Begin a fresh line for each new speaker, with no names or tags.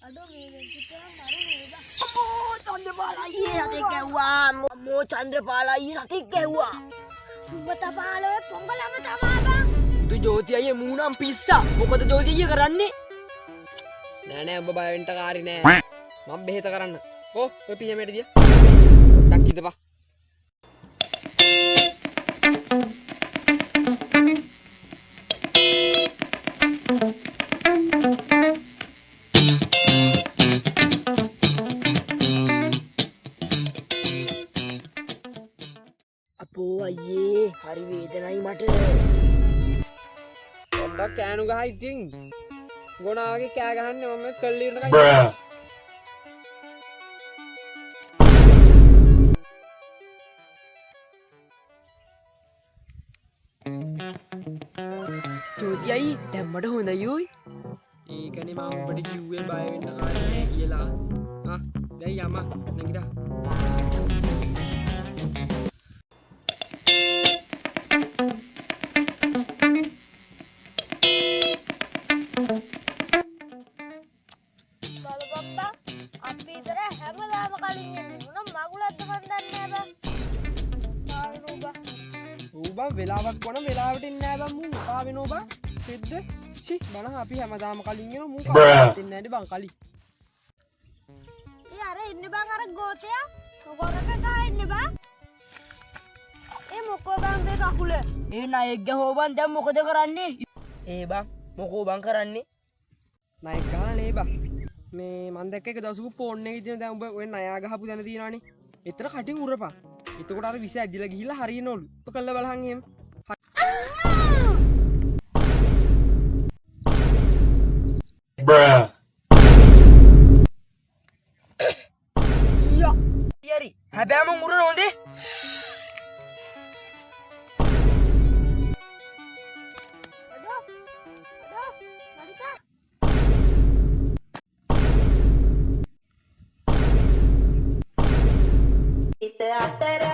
Aduh, kita baru nih, Bang. Oh, Chandra iya hati kewa. Mau Chandra iya hati kewa. Sumpah pala pongal ama tama, Bang.
Itu Jyoti අයියේ මූණම් පිස්සා. මොකද Jyoti අයියේ කරන්නේ? නෑ නෑ ඔබ බය වෙන්න කාරි නෑ. මම බෙහෙත කරන්න. ඔව් ඔය පියමෙට දියා. පොඩ්ඩක් ඉඳපන්.
අපෝ අයියේ හරි වේදනයි මට.
පොඩ්ඩක් කෑනු ගහ ඉතින්. ගොනාගේ කෑ ගහන්නේ මම කල්ලි ඉන්නකයි.
Jyoti අයියේ දැන් මට හොඳයි ඔයි.
ඒකනේ මම ඔබට කිව්වේ බය වෙන්න කාරි නෑ කියලා. ආ දැන් යම නැගිටා.
Papa, අපි ඉතර හැමදාම කලින් එන්නේ මොන මගුලක්ද මන් දන්නේ නැහැ බං. ආවෙනෝ බං.
ඌ බං වෙලාවක් වුණා වෙලාවට ඉන්නේ නෑ බං මූ ආවෙනෝ බං. සිද්ද? චි බණ අපි හැමදාම කලින් එනවා මූ කාටවත් ඉන්නේ නෑනේ බං කලින්.
ඒ අර ඉන්නේ බං අර ගෝතයා. මොකරක ගහ ඉන්නේ බං. ඒ මොකෝ බං මේ කකුල. ඒ ණයෙක් ගහෝ බං දැන් මොකද කරන්නේ?
ඒ බං මොකෝ බං කරන්නේ? ණයෙක් ගහලා නේ බං. මේ මන් දැක්ක එක දවසක ෆෝන් එකේ තියෙන දැන් ඔබ ඔය ණයා ගහපු දැන තියනවනේ. එතන කටින් උරපන්. එතකොට අර විස ඇදිලා ගිහිල්ලා හරියනවලු. ඔබ කළා බලහන් එහෙම.
Bruh.
යා. යරි. හැබැයි මම උරන හොඳේ.
අඩෝ. මරිතා.
හිත අතර